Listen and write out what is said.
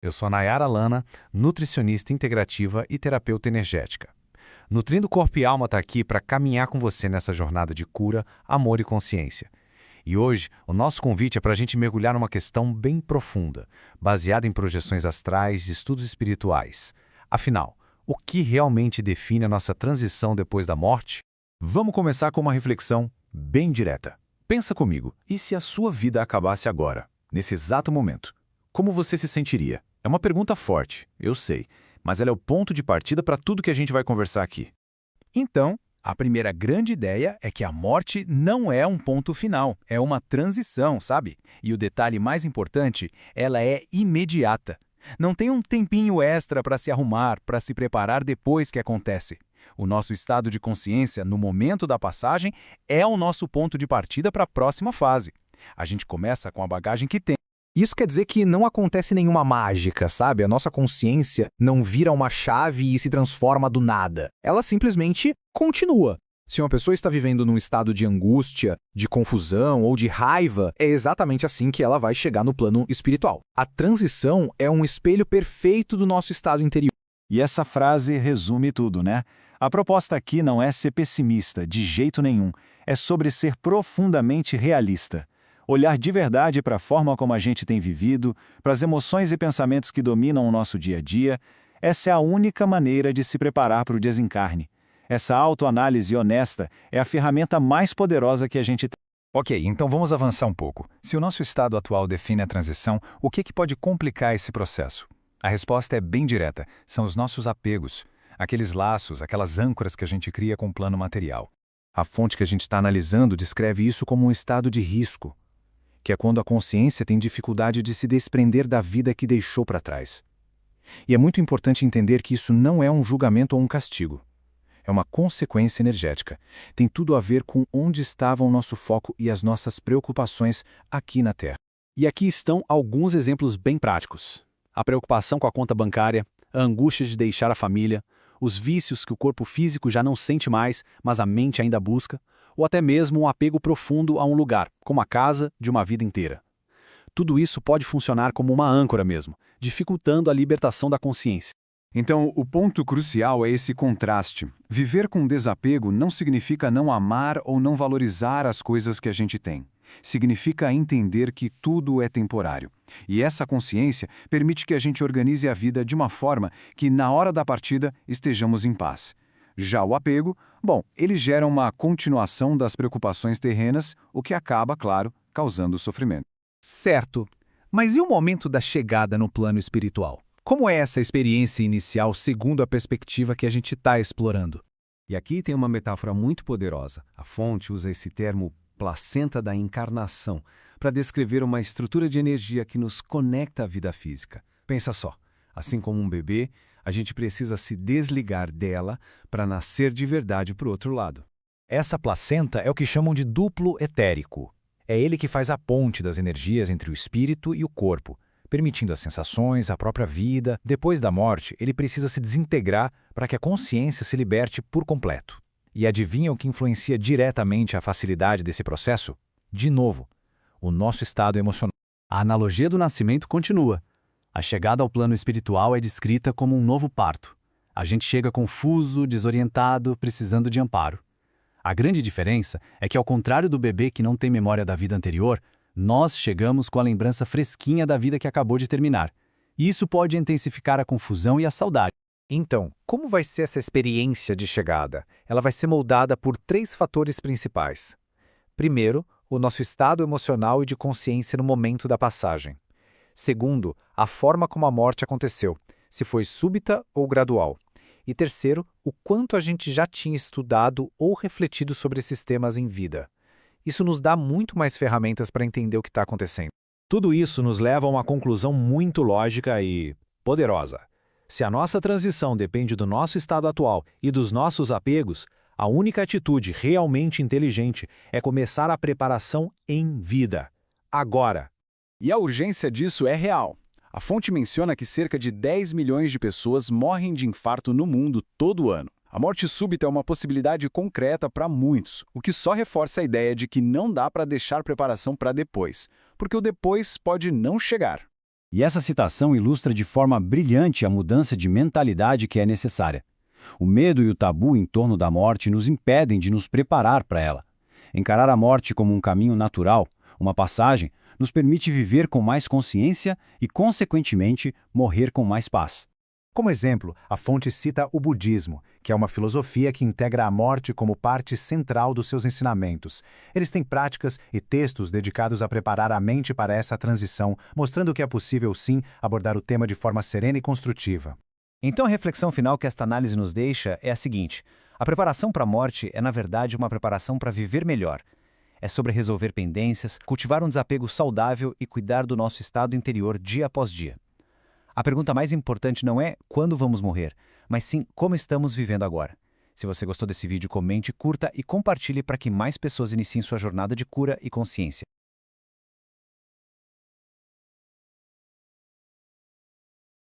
Eu sou a Nayara Lana, nutricionista integrativa e terapeuta energética. Nutrindo Corpo e Alma está aqui para caminhar com você nessa jornada de cura, amor e consciência. E hoje, o nosso convite é para a gente mergulhar numa questão bem profunda, baseada em projeções astrais e estudos espirituais. Afinal, o que realmente define a nossa transição depois da morte? Vamos começar com uma reflexão bem direta. Pensa comigo, e se a sua vida acabasse agora, nesse exato momento? Como você se sentiria? É uma pergunta forte, eu sei, mas ela é o ponto de partida para tudo que a gente vai conversar aqui. Então, a primeira grande ideia é que a morte não é um ponto final, é uma transição, sabe? E o detalhe mais importante, ela é imediata. Não tem um tempinho extra para se arrumar, para se preparar depois que acontece. O nosso estado de consciência, no momento da passagem, é o nosso ponto de partida para a próxima fase. A gente começa com a bagagem que tem. Isso quer dizer que não acontece nenhuma mágica, sabe? A nossa consciência não vira uma chave e se transforma do nada. Ela simplesmente continua. Se uma pessoa está vivendo num estado de angústia, de confusão ou de raiva, é exatamente assim que ela vai chegar no plano espiritual. A transição é um espelho perfeito do nosso estado interior. E essa frase resume tudo, né? A proposta aqui não é ser pessimista, de jeito nenhum. É sobre ser profundamente realista. Olhar de verdade para a forma como a gente tem vivido, para as emoções e pensamentos que dominam o nosso dia a dia. Essa é a única maneira de se preparar para o desencarne. Essa autoanálise honesta é a ferramenta mais poderosa que a gente tem. Ok, então vamos avançar um pouco. Se o nosso estado atual define a transição, o que pode complicar esse processo? A resposta é bem direta, são os nossos apegos, aqueles laços, aquelas âncoras que a gente cria com o plano material. A fonte que a gente está analisando descreve isso como um estado de risco, que é quando a consciência tem dificuldade de se desprender da vida que deixou para trás. E é muito importante entender que isso não é um julgamento ou um castigo. É uma consequência energética. Tem tudo a ver com onde estava o nosso foco e as nossas preocupações aqui na Terra. E aqui estão alguns exemplos bem práticos. A preocupação com a conta bancária, a angústia de deixar a família, os vícios que o corpo físico já não sente mais, mas a mente ainda busca, ou até mesmo um apego profundo a um lugar, como a casa de uma vida inteira. Tudo isso pode funcionar como uma âncora mesmo, dificultando a libertação da consciência. Então, o ponto crucial é esse contraste. Viver com desapego não significa não amar ou não valorizar as coisas que a gente tem. Significa entender que tudo é temporário. E essa consciência permite que a gente organize a vida de uma forma que, na hora da partida, estejamos em paz. Já o apego, ele gera uma continuação das preocupações terrenas, o que acaba, claro, causando sofrimento. Certo. Mas e o momento da chegada no plano espiritual? Como é essa experiência inicial segundo a perspectiva que a gente está explorando? E aqui tem uma metáfora muito poderosa. A fonte usa esse termo placenta da encarnação para descrever uma estrutura de energia que nos conecta à vida física. Pensa só, assim como um bebê, a gente precisa se desligar dela para nascer de verdade para o outro lado. Essa placenta é o que chamam de duplo etérico. É ele que faz a ponte das energias entre o espírito e o corpo, permitindo as sensações, a própria vida. Depois da morte, ele precisa se desintegrar para que a consciência se liberte por completo. E adivinha o que influencia diretamente a facilidade desse processo? De novo, o nosso estado emocional. A analogia do nascimento continua. A chegada ao plano espiritual é descrita como um novo parto. A gente chega confuso, desorientado, precisando de amparo. A grande diferença é que, ao contrário do bebê que não tem memória da vida anterior, nós chegamos com a lembrança fresquinha da vida que acabou de terminar. E isso pode intensificar a confusão e a saudade. Então, como vai ser essa experiência de chegada? Ela vai ser moldada por 3 fatores principais. Primeiro, o nosso estado emocional e de consciência no momento da passagem. Segundo, a forma como a morte aconteceu, se foi súbita ou gradual. E terceiro, o quanto a gente já tinha estudado ou refletido sobre esses temas em vida. Isso nos dá muito mais ferramentas para entender o que está acontecendo. Tudo isso nos leva a uma conclusão muito lógica e poderosa. Se a nossa transição depende do nosso estado atual e dos nossos apegos, a única atitude realmente inteligente é começar a preparação em vida. Agora. E a urgência disso é real. A fonte menciona que cerca de 10 milhões de pessoas morrem de infarto no mundo todo ano. A morte súbita é uma possibilidade concreta para muitos, o que só reforça a ideia de que não dá para deixar preparação para depois, porque o depois pode não chegar. E essa citação ilustra de forma brilhante a mudança de mentalidade que é necessária. O medo e o tabu em torno da morte nos impedem de nos preparar para ela. Encarar a morte como um caminho natural, uma passagem, nos permite viver com mais consciência e, consequentemente, morrer com mais paz. Como exemplo, a fonte cita o budismo, que é uma filosofia que integra a morte como parte central dos seus ensinamentos. Eles têm práticas e textos dedicados a preparar a mente para essa transição, mostrando que é possível, sim, abordar o tema de forma serena e construtiva. Então a reflexão final que esta análise nos deixa é a seguinte: a preparação para a morte é, na verdade, uma preparação para viver melhor. É sobre resolver pendências, cultivar um desapego saudável e cuidar do nosso estado interior dia após dia. A pergunta mais importante não é quando vamos morrer, mas sim como estamos vivendo agora. Se você gostou desse vídeo, comente, curta e compartilhe para que mais pessoas iniciem sua jornada de cura e consciência.